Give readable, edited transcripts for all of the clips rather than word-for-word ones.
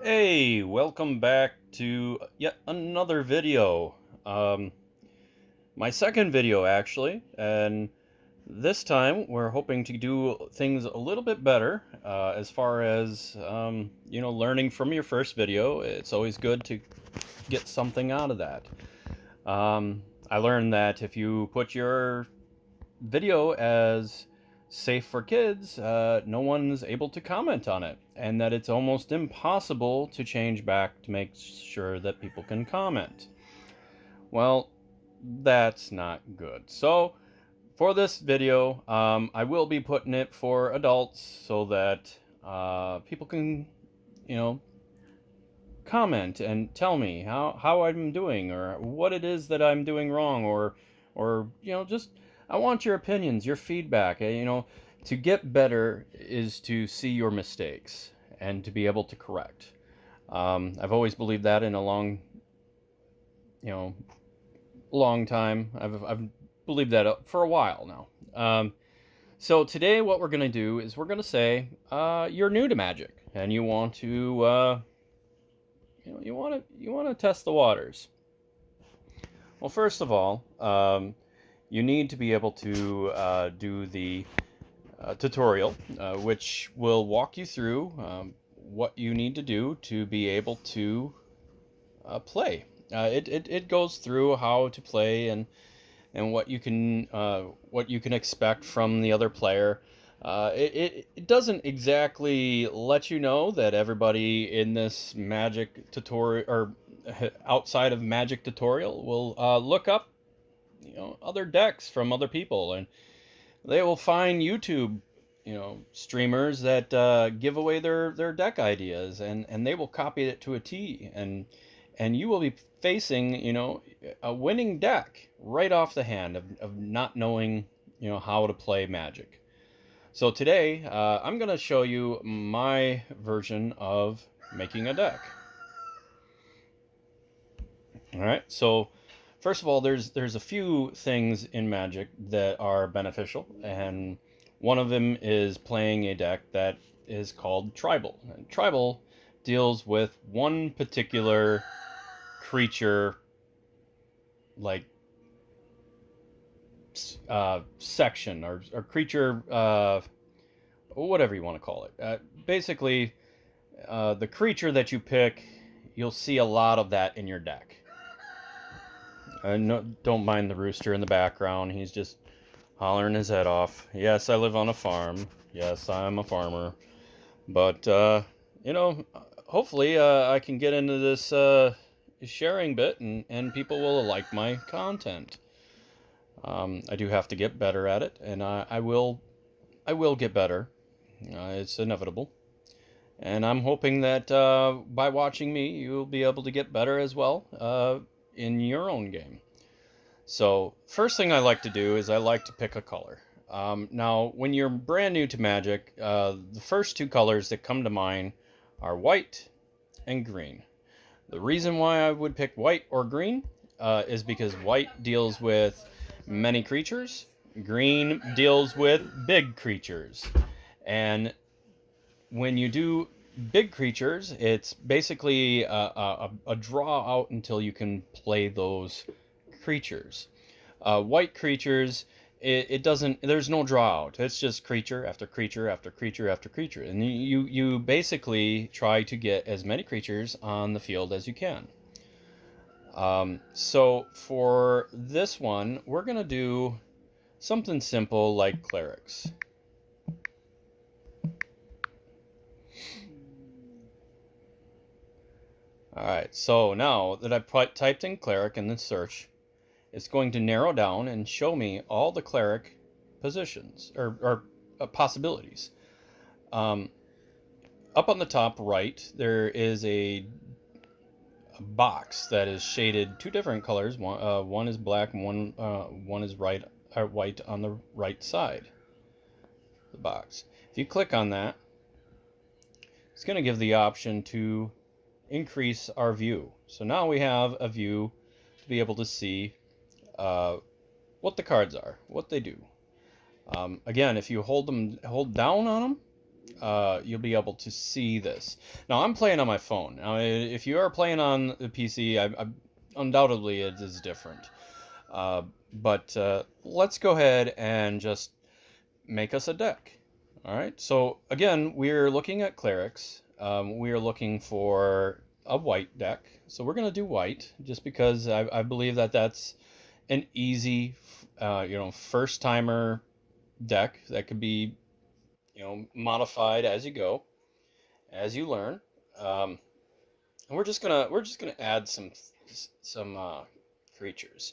Hey, welcome back to yet another video. My second video actually, and this time we're hoping to do things a little bit better as far as learning from your first video. It's always good to get something out of that. I learned that if you put your video as safe for kids, no one's able to comment on it, and that it's almost impossible to change back to make sure that people can comment. Well, that's not good. So, for this video, I will be putting it for adults so that people can, you know, comment and tell me how I'm doing or what it is that I'm doing wrong or just I want your opinions, your feedback. To get better is to see your mistakes and to be able to correct. I've always believed that in a you know, long time. I've believed that for a while now. So today, what we're gonna do is we're gonna say you're new to magic and you want to you want to test the waters. Well, first of all, you need to be able to do the tutorial, which will walk you through what you need to do to be able to play. It goes through how to play and what you can expect from the other player. It doesn't exactly let you know that everybody in this magic tutorial or outside of magic tutorial will look up other decks from other people, and they will find YouTube streamers that give away their deck ideas, and they will copy it to a T, and you will be facing a winning deck right off the hand of not knowing how to play Magic. So today I'm going to show you my version of making a deck. All right, so first of all, there's a few things in Magic that are beneficial, and one of them is playing a deck that is called Tribal. And Tribal deals with one particular creature, like section or creature, whatever you want to call it. Basically, the creature that you pick, you'll see a lot of that in your deck. No, don't mind the rooster in the background. He's just hollering his head off. Yes, I live on a farm. Yes, I'm a farmer. But, hopefully I can get into this sharing bit and people will like my content. I do have to get better at it, and I will get better. It's inevitable. And I'm hoping that by watching me, you'll be able to get better as well in your own game. So, first thing I like to do is I like to pick a color. Now, when you're brand new to Magic, the first two colors that come to mind are white and green. The reason why I would pick white or green is because white deals with many creatures, green deals with big creatures. And when you do big creatures, it's basically a draw out until you can play those creatures. White creatures, it doesn't. There's no draw out. It's just creature after creature after creature after creature, and you basically try to get as many creatures on the field as you can. So for this one, we're gonna do something simple like clerics. Alright, so now that I've typed in cleric in the search, it's going to narrow down and show me all the cleric positions or possibilities. Um, Up on the top right, there is a box that is shaded two different colors. One is black, and one is white on the right side of the box. If you click on that, it's going to give the option to increase our view. So now we have a view to be able to see what the cards are, what they do. Again, if you hold down on them, you'll be able to see this. Now I'm playing on my phone. Now if you are playing on the PC, undoubtedly it is different. Uh, but let's go ahead and just make us a deck. All right. So again, we're looking at clerics. We are looking for a white deck. So we're going to do white just because I believe that that's an easy, first timer deck that could be, modified as you go, as you learn. Um, and we're just gonna add some creatures.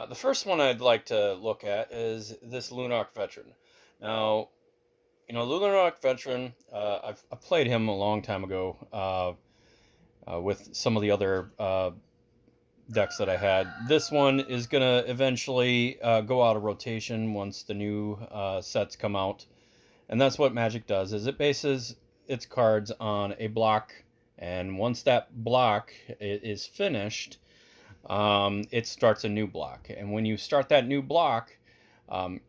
The first one I'd like to look at is this Lunarch Veteran. Now, Lunarch Veteran, I played him a long time ago with some of the other decks that I had. This one is going to eventually go out of rotation once the new sets come out. And that's what Magic does, is it bases its cards on a block, and once that block is finished, it starts a new block. And when you start that new block,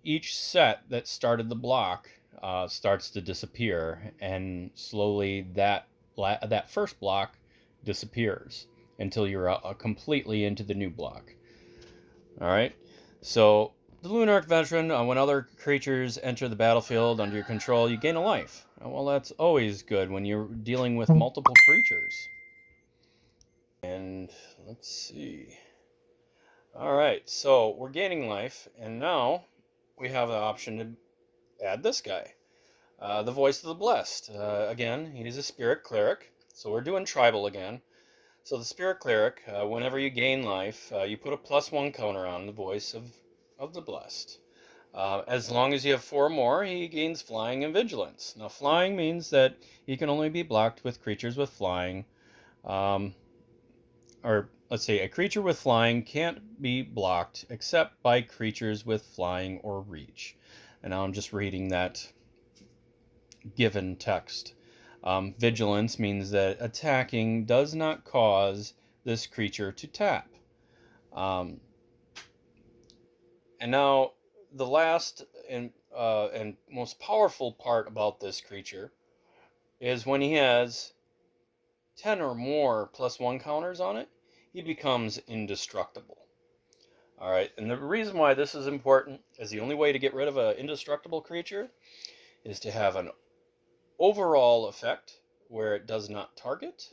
each set that started the block starts to disappear, and slowly that first block disappears until you're completely into the new block. All right, so the Lunarch Veteran, when other creatures enter the battlefield under your control, you gain a life. Well, that's always good when you're dealing with multiple creatures. And let's see. All right, so we're gaining life, and now we have the option to add this guy, the Voice of the Blessed. Again, he's a spirit cleric, so we're doing tribal again. So the spirit cleric, whenever you gain life, you put a +1 counter on the Voice of the Blessed. As long as you have 4 more, he gains flying and vigilance. Now, flying means that he can only be blocked with creatures with flying. Or let's say a creature with flying can't be blocked except by creatures with flying or reach. And now I'm just reading that given text. Vigilance means that attacking does not cause this creature to tap. And now the last and most powerful part about this creature is when he has 10 or more +1 counters on it, he becomes indestructible. All right, and the reason why this is important is the only way to get rid of an indestructible creature is to have an overall effect where it does not target.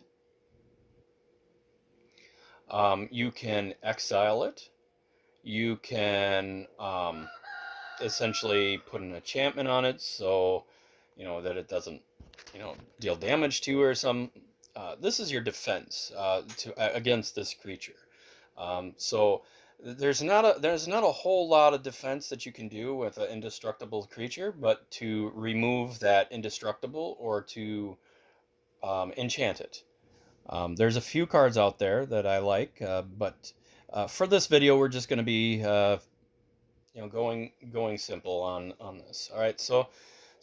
You can exile it. You can essentially put an enchantment on it so that it doesn't deal damage to or some. This is your defense against this creature. So there's not a whole lot of defense that you can do with an indestructible creature, but to remove that indestructible or to enchant it. There's a few cards out there that I like, but for this video we're just going to be going simple on this. All right, so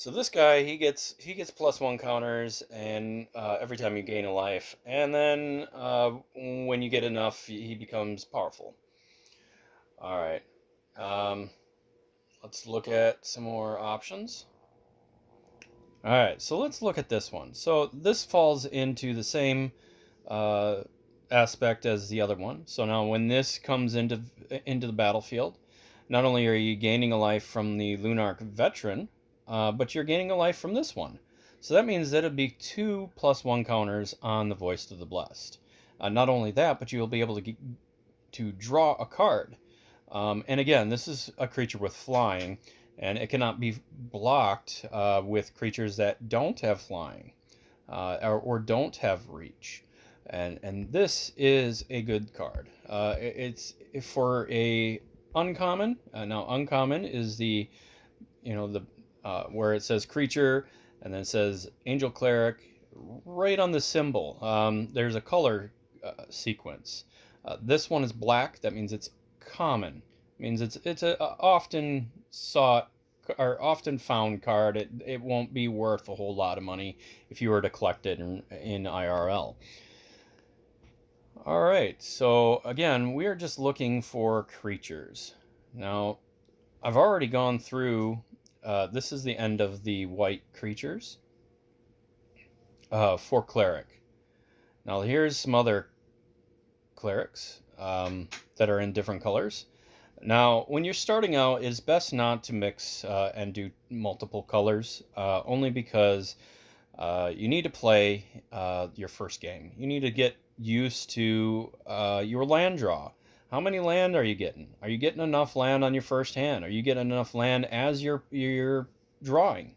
this guy, he gets +1 counters, and every time you gain a life, and then when you get enough, he becomes powerful. All right, let's look at some more options. All right, so let's look at this one. So this falls into the same aspect as the other one. So now when this comes into the battlefield, not only are you gaining a life from the Lunarch Veteran, but you're gaining a life from this one. So that means that it'd be 2 +1 counters on the Voice of the Blessed. Not only that, but you'll be able to draw a card. And again, this is a creature with flying, and it cannot be blocked with creatures that don't have flying or don't have reach. And this is a good card. It's for a uncommon. Now, uncommon is the where it says creature and then it says angel cleric right on the symbol. There's a color sequence. This one is black. That means it's common. It means it's a often sought or often found card. It won't be worth a whole lot of money if you were to collect it in IRL. All right, so again, we are just looking for creatures. Now, I've already gone through, this is the end of the white creatures. for Cleric. Now here's some other clerics that are in different colors. Now, when you're starting out, it's best not to mix and do multiple colors, only because you need to play your first game. You need to get used to your land draw. How many land are you getting? Are you getting enough land on your first hand? Are you getting enough land as you're drawing?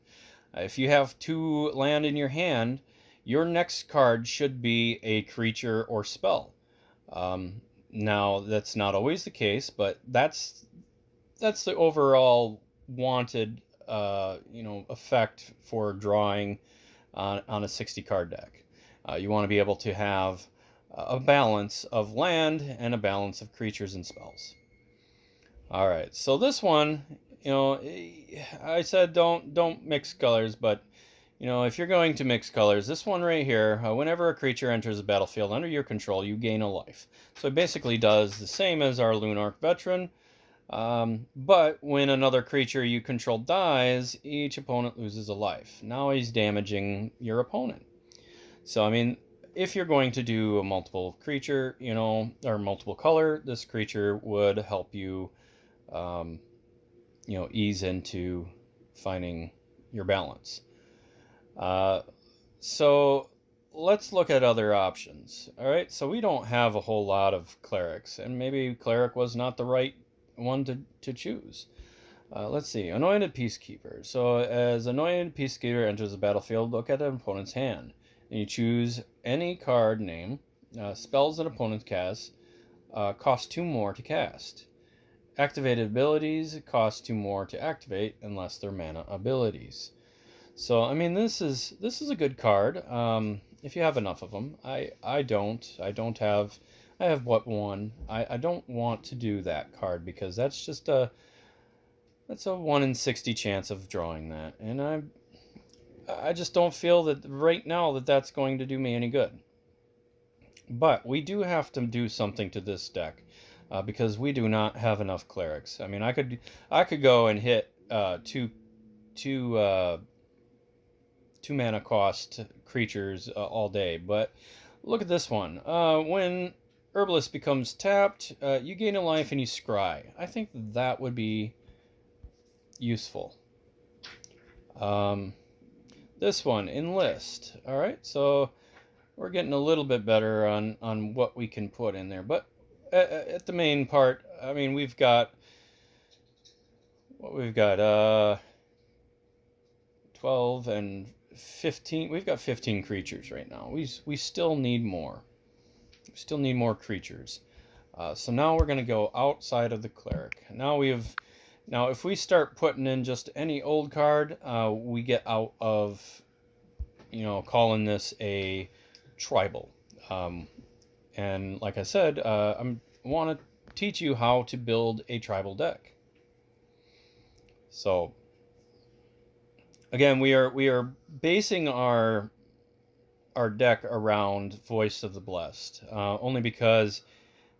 If you have 2 land in your hand, your next card should be a creature or spell. Um, Now, that's not always the case, but that's the overall wanted effect for drawing on a 60 card deck. You want to be able to have a balance of land and a balance of creatures and spells. All right, so this one, I said don't mix colors, but if you're going to mix colors, this one right here, whenever a creature enters the battlefield under your control, you gain a life. So it basically does the same as our Lunarch Veteran, but when another creature you control dies, each opponent loses a life. Now he's damaging your opponent. So, I mean, if you're going to do a multiple creature, or multiple color, this creature would help you, um, ease into finding your balance. So let's look at other options. All right, so we don't have a whole lot of clerics, and maybe cleric was not the right one to choose. Let's see, Anointed Peacekeeper. So as Anointed Peacekeeper enters the battlefield, look at an opponent's hand, and you choose any card name. Spells that opponent casts cost 2 more to cast. Activated abilities cost 2 more to activate unless they're mana abilities. So I mean, this is a good card. If you have enough of them. I don't. I have what, one. I don't want to do that card because that's just that's a 1 in 60 chance of drawing that, and I just don't feel that right now that that's going to do me any good. But we do have to do something to this deck because we do not have enough clerics. I mean, I could go and hit two 2 mana cost creatures all day, but look at this one. When Herbalist becomes tapped, you gain a life and you scry. I think that would be useful. This one, Enlist. All right, so we're getting a little bit better on what we can put in there, but at the main part, I mean, we've got 12 and 15. We've got 15 creatures right now. We still need more. We still need more creatures. So now we're going to go outside of the cleric. Now if we start putting in just any old card, we get out of, calling this a tribal. And like I said, I want to teach you how to build a tribal deck. So again, we are basing our deck around Voice of the Blessed, only because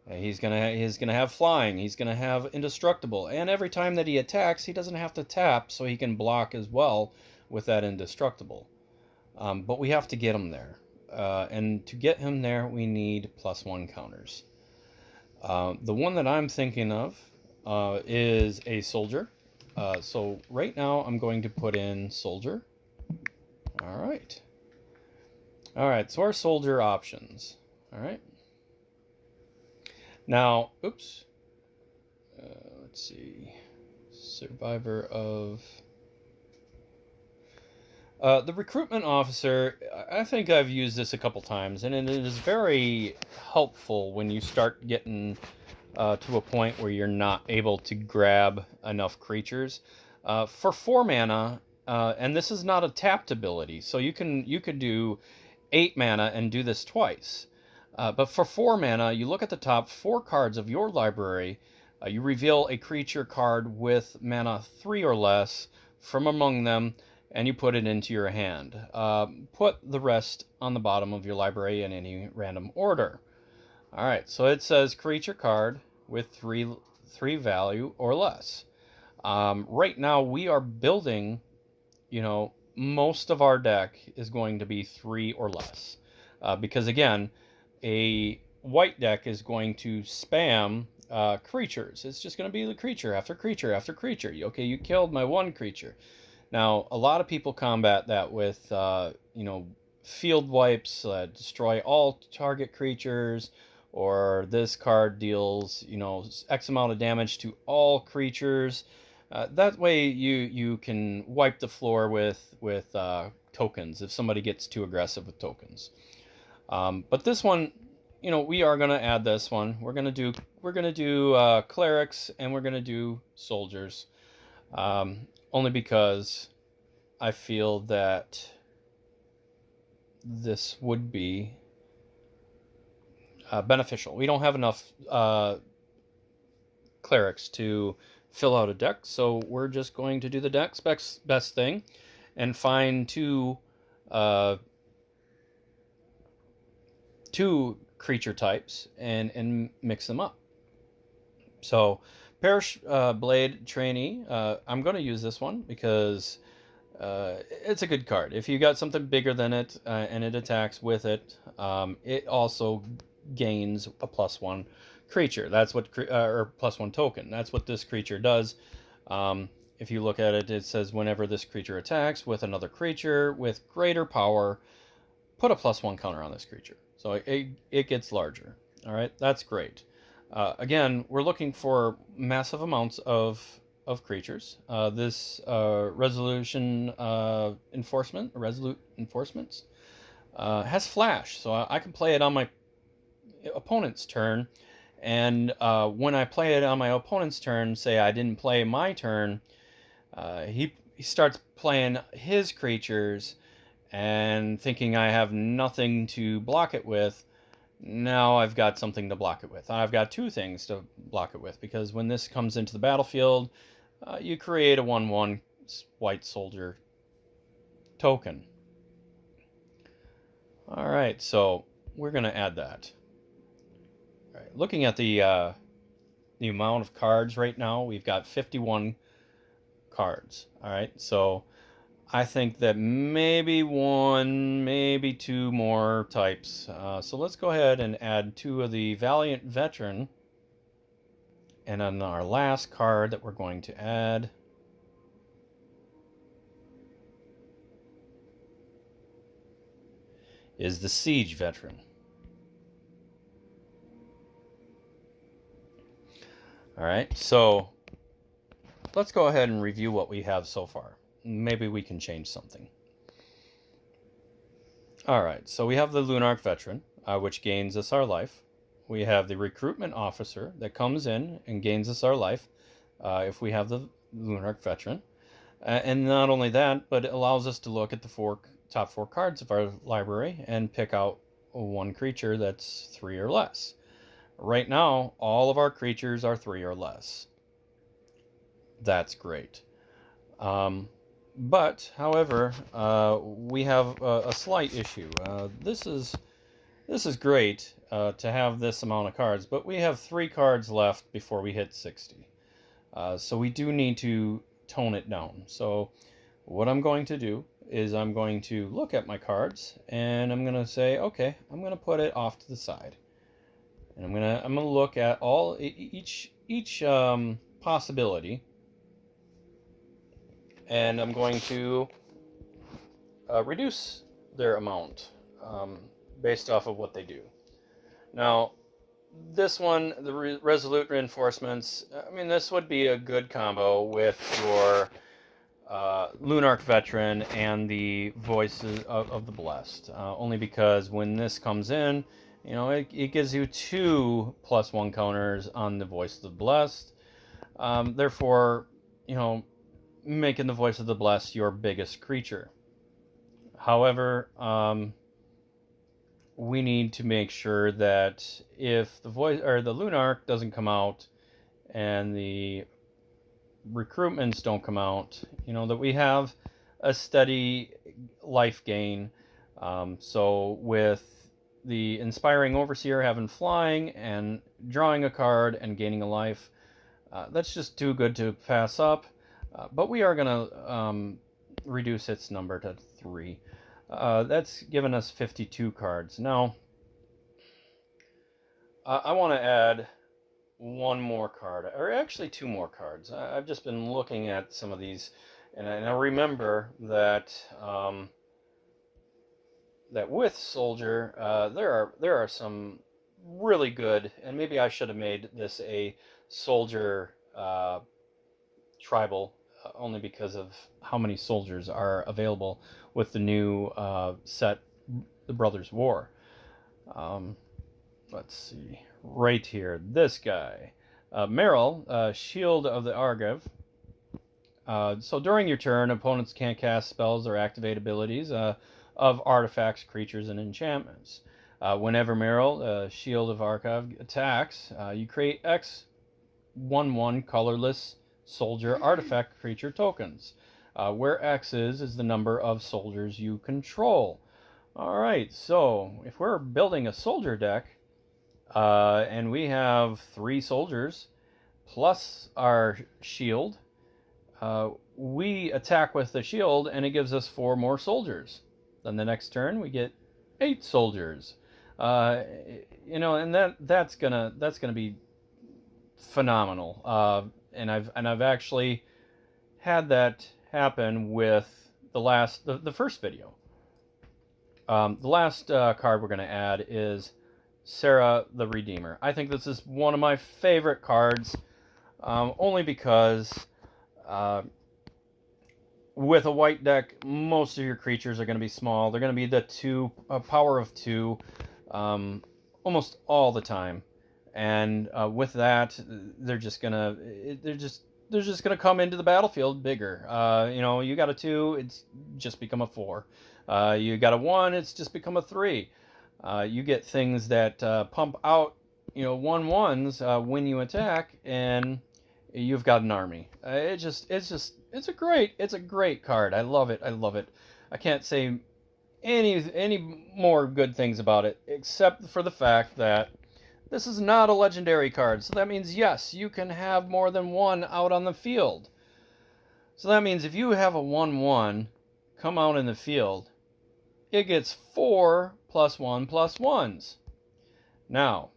he's gonna have flying, he's gonna have indestructible, and every time that he attacks, he doesn't have to tap, so he can block as well with that indestructible. But we have to get him there, and to get him there, we need +1 counters. The one that I'm thinking of is a soldier. So right now I'm going to put in soldier. All right. All right, so our soldier options. All right. Now, oops. Let's see. Survivor of... the recruitment officer, I think I've used this a couple times, and it is very helpful when you start getting to a point where you're not able to grab enough creatures. For 4 mana, and this is not a tapped ability, so you could do 8 mana and do this twice. But for 4 mana, you look at the top 4 cards of your library, you reveal a creature card with mana 3 or less from among them, and you put it into your hand. Put the rest on the bottom of your library in any random order. All right, so it says creature card with 3 value or less. Right now we are building, most of our deck is going to be 3 or less. Because again, a white deck is going to spam creatures. It's just going to be the creature after creature after creature. Okay, you killed my one creature. Now, a lot of people combat that with, field wipes, destroy all target creatures, or this card deals, X amount of damage to all creatures. That way, you can wipe the floor with tokens if somebody gets too aggressive with tokens. But this one, we are gonna add this one. We're gonna do clerics, and we're gonna do soldiers, only because I feel that this would be beneficial. We don't have enough clerics to fill out a deck, so we're just going to do the deck's best thing and find two creature types and mix them up. So Perish Blade Trainee, I'm going to use this one because it's a good card. If you got something bigger than it and it attacks with it, it also gains a +1 creature. That's what or +1 token. That's what this creature does. If you look at it, it says whenever this creature attacks with another creature with greater power, put a +1 counter on this creature. So it gets larger. All right, that's great. Again, we're looking for massive amounts of creatures. This resolute enforcements has flash, so I can play it on my opponent's turn. And when I play it on my opponent's turn, say I didn't play my turn, he starts playing his creatures and thinking I have nothing to block it with. Now I've got something to block it with. I've got two things to block it with, because when this comes into the battlefield, you create a 1/1 white soldier token. All right, so we're going to add that. All right, looking at the amount of cards right now, we've got 51 cards. All right, so I think that maybe one, maybe two more types. So let's go ahead and add 2 of the Valiant Veteran. And then our last card that we're going to add is the Siege Veteran. All right, so let's go ahead and review what we have so far. Maybe we can change something. All right, so we have the Lunarch Veteran, which gains us our life. We have the Recruitment Officer that comes in and gains us our life if we have the Lunarch Veteran. And not only that, but it allows us to look at the top 4 cards of our library and pick out one creature that's 3 or less. Right now, all of our creatures are 3 or less. That's great. But, however, we have a slight issue. This is great to have this amount of cards, but we have 3 cards left before we hit 60. So we do need to tone it down. So what I'm going to do is I'm going to look at my cards and I'm going to say, okay, I'm going to put it off to the side. And I'm going to look at each possibility, and I'm going to reduce their amount based off of what they do. Now, this one, the Resolute Reinforcements, this would be a good combo with your Lunarch Veteran and the Voices of the Blessed. Only because when this comes in, it gives you 2 +1 counters on the Voice of the Blessed. Therefore, making the Voice of the Blessed your biggest creature. However, we need to make sure that if the Lunarch doesn't come out and the recruitments don't come out, that we have a steady life gain. So with the Inspiring Overseer having flying and drawing a card and gaining a life, that's just too good to pass up. But we are going to reduce its number to 3. That's given us 52 cards. Now, I want to add one more card, or actually two more cards. I've just been looking at some of these, and I remember that that with Soldier, there are some really good, and maybe I should have made this a Soldier tribal, only because of how many soldiers are available with the new set, The Brothers War. Let's see, right here, this guy, Merrill, Shield of the Argive. So during your turn, opponents can't cast spells or activate abilities of artifacts, creatures, and enchantments. Whenever Merrill, Shield of Archive, attacks, you create X 1/1 colorless soldier artifact creature tokens, where X is the number of soldiers you control. Alright, so if we're building a soldier deck, and we have 3 soldiers plus our shield, we attack with the shield and it gives us 4 more soldiers. Then the next turn we get 8 soldiers. And that's gonna be phenomenal. And I've actually had that happen with the first video. The last card we're going to add is Serra the Redeemer. I think this is one of my favorite cards, only because with a white deck, most of your creatures are going to be small. They're going to be the power of 2 almost all the time. And with that, they're just gonna come into the battlefield bigger. You got a 2, it's just become a 4. You got a 1, it's just become a 3. You get things that pump out, 1/1s when you attack, and you've got an army. It's a great card. I love it. I can't say any more good things about it, except for the fact that this is not a legendary card. So that means, yes, you can have more than one out on the field. So that means if you have a 1/1 come out in the field, it gets 4 +1/+1s. Now,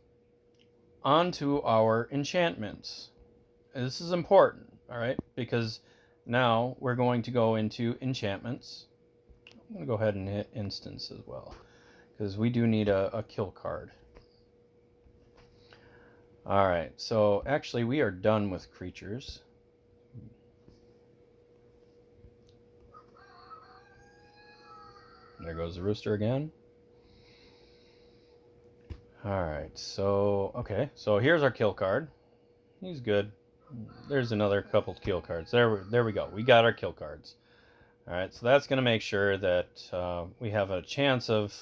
on to our enchantments. This is important, all right? Because now we're going to go into enchantments. I'm going to go ahead and hit instance as well, because we do need a kill card. Alright, so actually we are done with creatures. There goes the rooster again. Alright, so here's our kill card. He's good. There's another couple kill cards. There we go. We got our kill cards. Alright, so that's going to make sure that we have a chance of,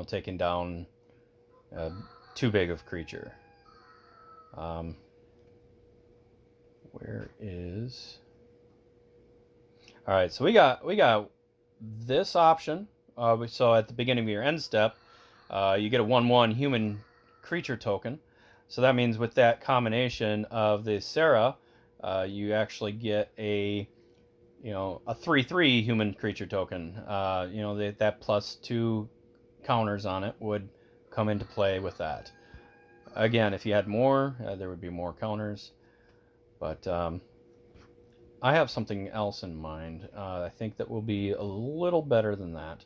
taking down too big of creature. Where is... Alright, so we got this option. So at the beginning of your end step, you get a 1/1 human creature token. So that means with that combination of the Serra, you actually get a 3/3 human creature token. That +2 counters on it would come into play with that. Again, if you had more, there would be more counters. But I have something else in mind. I think that will be a little better than that.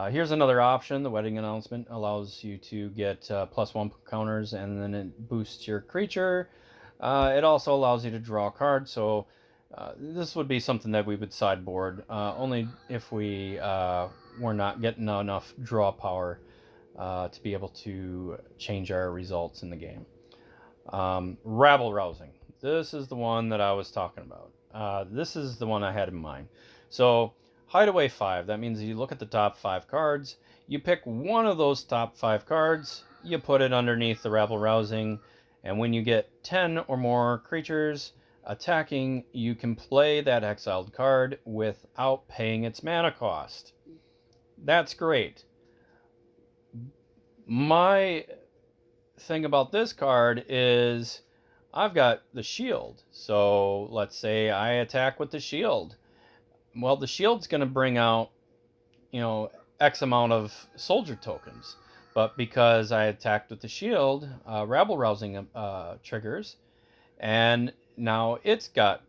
Here's another option. The Wedding Announcement allows you to get +1 counters, and then it boosts your creature. It also allows you to draw a card, so this would be something that we would sideboard, only if we were not getting enough draw power to be able to change our results in the game. Rabble Rousing. This is the one that I was talking about. This is the one I had in mind. So, Hideaway 5. That means you look at the top 5 cards, you pick one of those top 5 cards, you put it underneath the Rabble Rousing, and when you get 10 or more creatures attacking, you can play that exiled card without paying its mana cost. That's great. My thing about this card is I've got the shield. So let's say I attack with the shield. Well, the shield's going to bring out, X amount of soldier tokens. But because I attacked with the shield, rabble rousing triggers, and now it's got,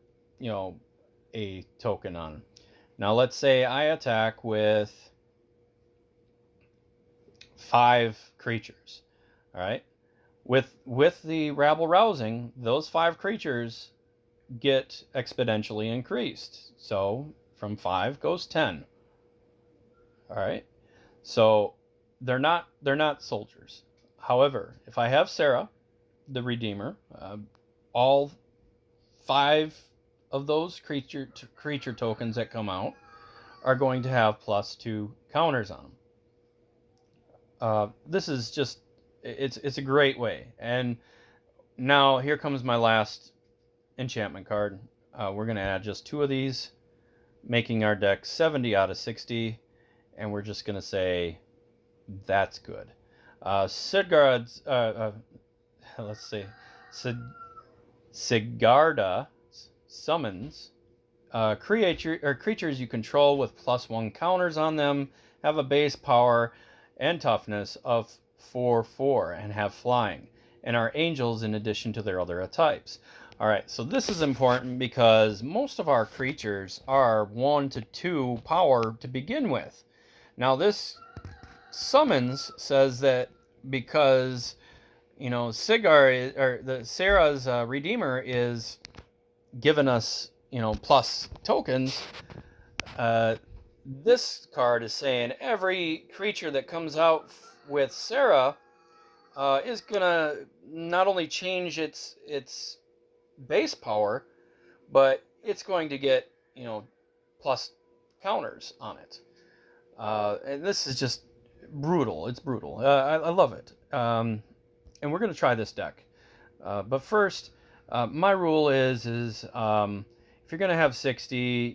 a token on. Now let's say I attack with 5 creatures. All right. With the rabble rousing, those 5 creatures get exponentially increased. So from 5 goes 10. All right. So they're not soldiers. However, if I have Serra, the Redeemer, all 5 of those creature tokens that come out are going to have +2 counters on them. This is just it's a great way. And now here comes my last enchantment card. We're going to add just 2 of these, making our deck 70 out of 60, and we're just going to say that's good. Sigarda's, let's see, Sigarda summons creatures you control with +1 counters on them, have a base power and toughness of 4/4 and have flying, and are angels in addition to their other types. Alright, so this is important because most of our creatures are 1 to 2 power to begin with. Now this summons says that because, Serra's Redeemer is giving us, plus tokens, this card is saying every creature that comes out with Serra is gonna not only change its base power, but it's going to get, plus counters on it. And this is just brutal. It's brutal. I love it. And we're going to try this deck. But first, my rule is if you're going to have 60,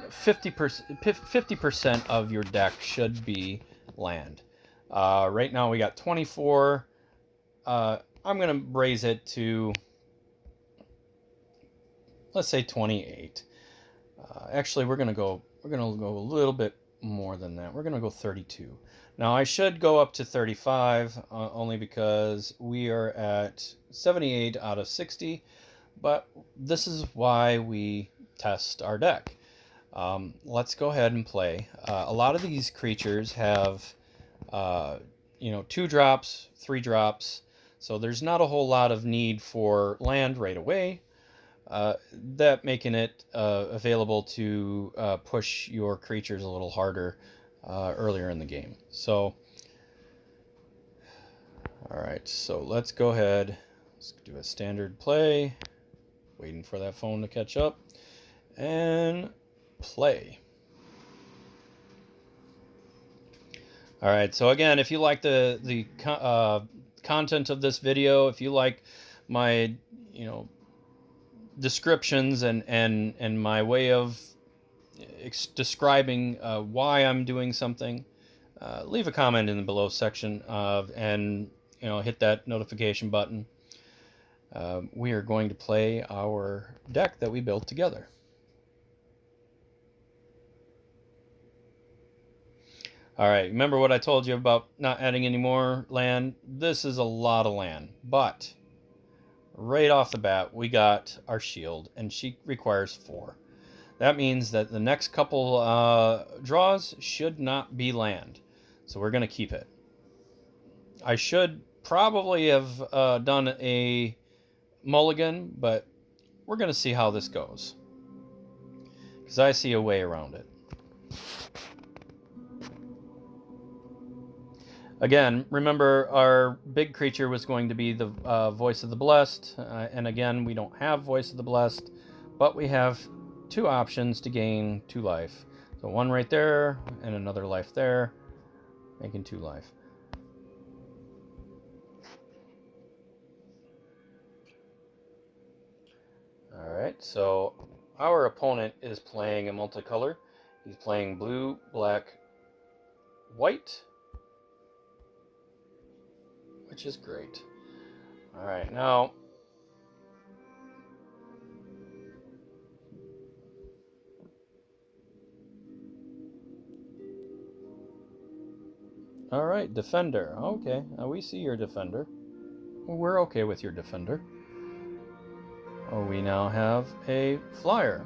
50% of your deck should be land. Right now we got 24. I'm going to raise it to, let's say 28. Actually, we're going to go a little bit more than that. We're going to go 32. Now I should go up to 35 only because we are at 78 out of 60, but this is why we test our deck. Let's go ahead and play. A lot of these creatures have 2 drops, 3 drops, so there's not a whole lot of need for land right away. That making it available to push your creatures a little harder earlier in the game. So, alright, so let's go ahead. Let's do a standard play. Waiting for that phone to catch up. And play. Alright, so again, if you like the content of this video, if you like my, descriptions and my way of describing why I'm doing something, leave a comment in the below section and hit that notification button. We are going to play our deck that we built together. Alright, remember what I told you about not adding any more land? This is a lot of land, but right off the bat, we got our shield, and she requires 4. That means that the next couple draws should not be land, so we're going to keep it. I should probably have done a mulligan, but we're going to see how this goes, because I see a way around it. Again, remember our big creature was going to be the Voice of the Blessed, and again, we don't have Voice of the Blessed, but we have 2 options to gain 2 life. So 1 right there, and another life there, making 2 life. Alright, so our opponent is playing a multicolor. He's playing blue, black, white, which is great. Alright, now All right, defender. Okay, we see your defender. We're okay with your defender. Oh, we now have a flyer.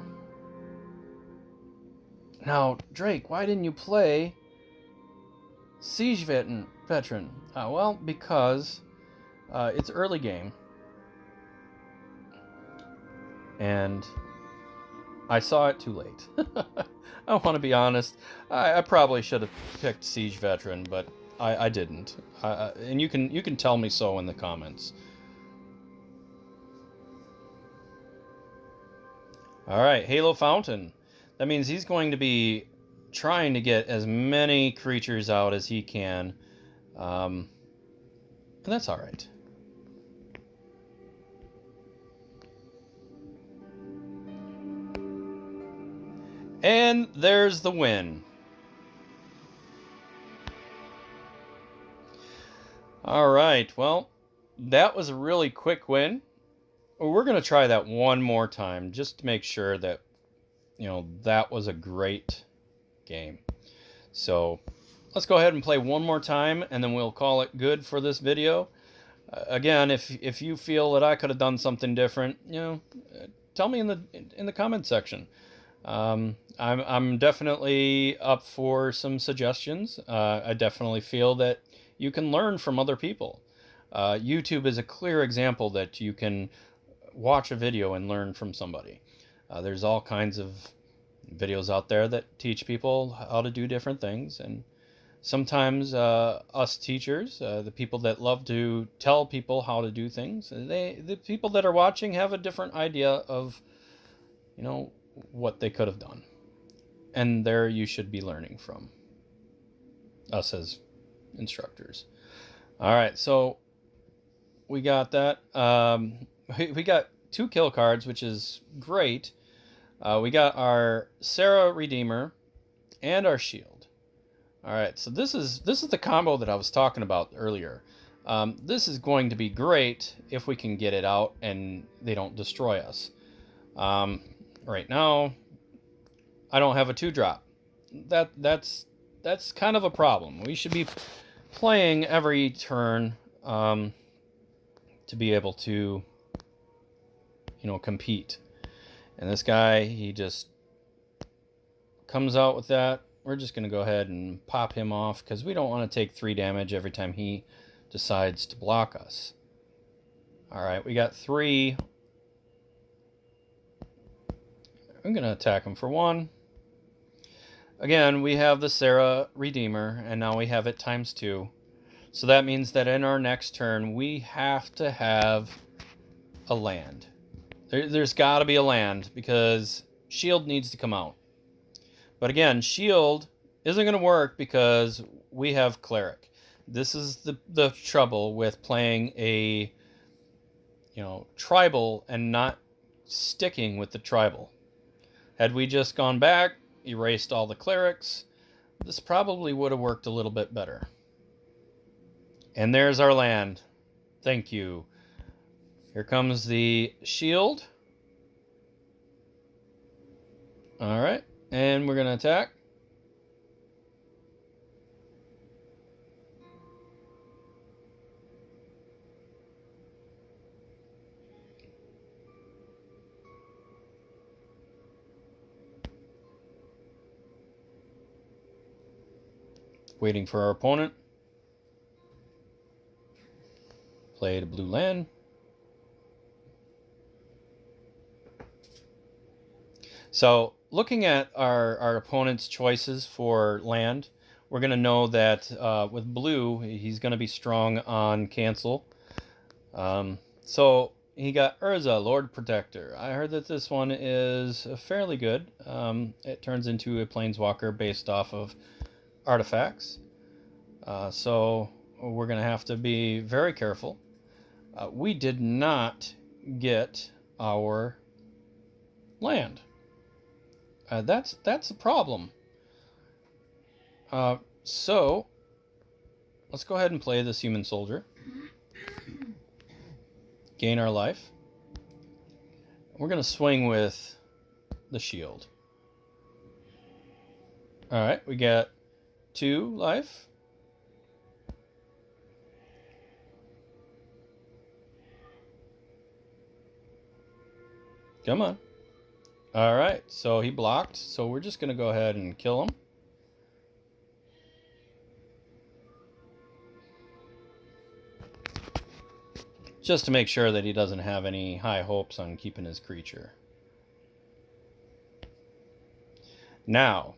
Now, Drake, why didn't you play Siege Veteran? Well, because it's early game. And I saw it too late. I want to be honest. I probably should have picked Siege Veteran, but I didn't. And you can tell me so in the comments. All right, Halo Fountain. That means he's going to be trying to get as many creatures out as he can. And that's all right. And there's the win. All right, well, that was a really quick win. We're going to try that one more time just to make sure that, that was a great game. So let's go ahead and play one more time, and then we'll call it good for this video. Again, if you feel that I could have done something different, tell me in the comment section. I'm definitely up for some suggestions. I definitely feel that you can learn from other people. YouTube is a clear example that you can watch a video and learn from somebody. There's all kinds of videos out there that teach people how to do different things, and sometimes us teachers, the people that love to tell people how to do things, the people that are watching have a different idea of, what they could have done. And there you should be learning from us as instructors. All right, so we got that. We got 2 kill cards, which is great. We got our Serra Redeemer and our shield. All right, so this is the combo that I was talking about earlier. This is going to be great if we can get it out and they don't destroy us. Right now, I don't have a 2-drop. That's kind of a problem. We should be playing every turn to be able to, compete. And this guy, he just comes out with that. We're just going to go ahead and pop him off because we don't want to take 3 damage every time he decides to block us. All right, we got 3. I'm going to attack him for 1. Again, we have the Serra Redeemer, and now we have it times 2. So that means that in our next turn, we have to have a land. There's got to be a land because shield needs to come out. But again, shield isn't going to work because we have cleric. This is the trouble with playing a tribal and not sticking with the tribal. Had we just gone back, erased all the clerics, this probably would have worked a little bit better. And there's our land. Thank you. Here comes the shield. All right, and we're going to attack. Waiting for our opponent. Played a blue land. So looking at our opponent's choices for land, we're going to know that with blue, he's going to be strong on cancel. So he got Urza, Lord Protector. I heard that this one is fairly good. It turns into a planeswalker based off of artifacts. So we're going to have to be very careful. We did not get our land. That's a problem. So let's go ahead and play this human soldier. Gain our life. We're going to swing with the shield. All right, we got 2 life. Come on. All right, so he blocked. So we're just going to go ahead and kill him. Just to make sure that he doesn't have any high hopes on keeping his creature. Now,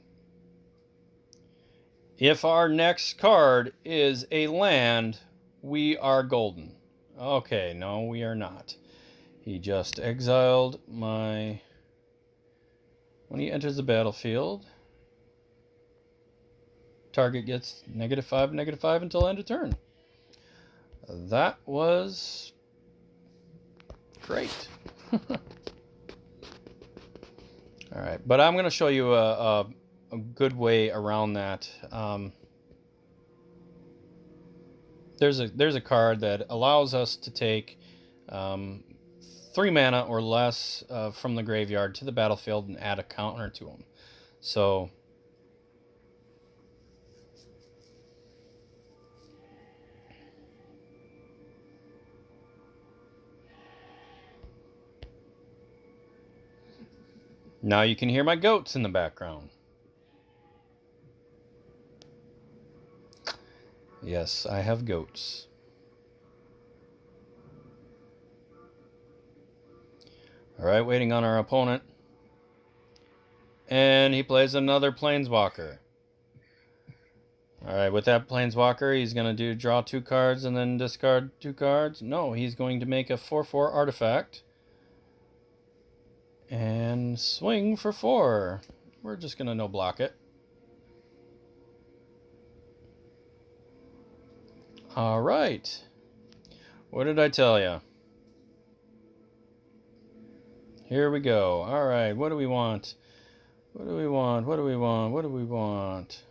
if our next card is a land, we are golden. Okay, no, we are not. He just exiled my... When he enters the battlefield, target gets -5/-5 until end of turn. That was great. All right, but I'm going to show you a good way around that. There's a card that allows us to take 3 mana or less from the graveyard to the battlefield and add a counter to them. So now you can hear my goats in the background. Yes, I have goats. All right, waiting on our opponent. And he plays another Planeswalker. All right, with that Planeswalker, he's going to draw 2 cards and then discard 2 cards. No, he's going to make a 4/4 artifact. And swing for 4. We're just going to no block it. All right. What did I tell you? Here we go. All right, what do we want? What do we want? What do we want? What do we want?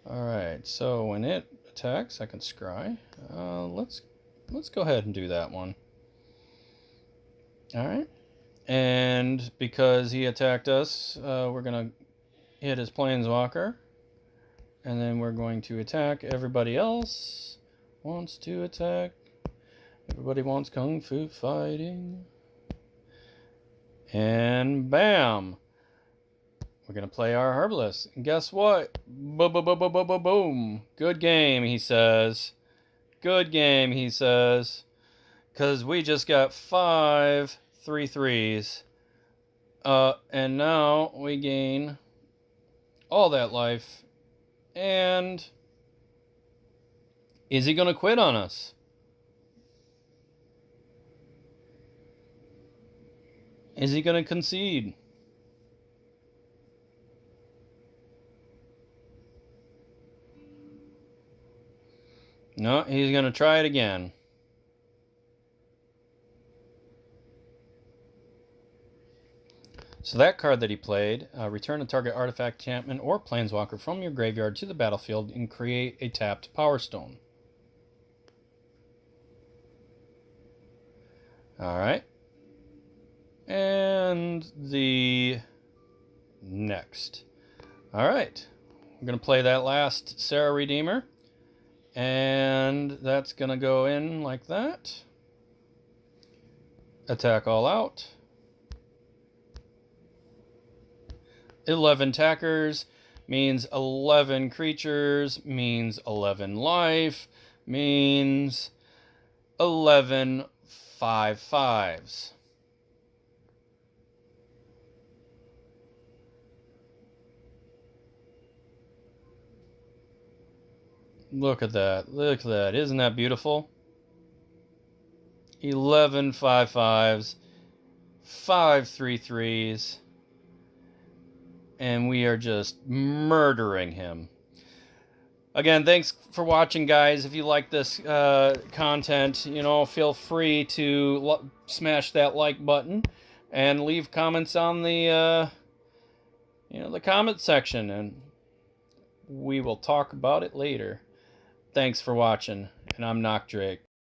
All right, so when it attacks, I can scry. Let's go ahead and do that one. All right. And because he attacked us, we're going to hit his Planeswalker. And then we're going to attack everybody else. Wants to attack. Everybody wants Kung Fu fighting. And bam! We're going to play our Herbalist. And guess what? Boom. Good game, he says. Good game, he says. Because we just got 5 3/3s. And now we gain all that life. And is he going to quit on us? Is he going to concede? No, he's going to try it again. So that card that he played, return a target artifact, enchantment, or planeswalker from your graveyard to the battlefield and create a tapped Power Stone. Alright. And the next. Alright. We're going to play that last Serra Redeemer. And that's going to go in like that. Attack all out. 11 attackers means 11 creatures, means 11 life, means 11 5/5s. Look at that. Look at that. Isn't that beautiful? 11 5/5s, 5 3/3s. And we are just murdering him. Again, thanks for watching, guys. If you like this content, feel free to smash that like button and leave comments on the the comment section, and we will talk about it later. Thanks for watching, and I'm Knock Drake.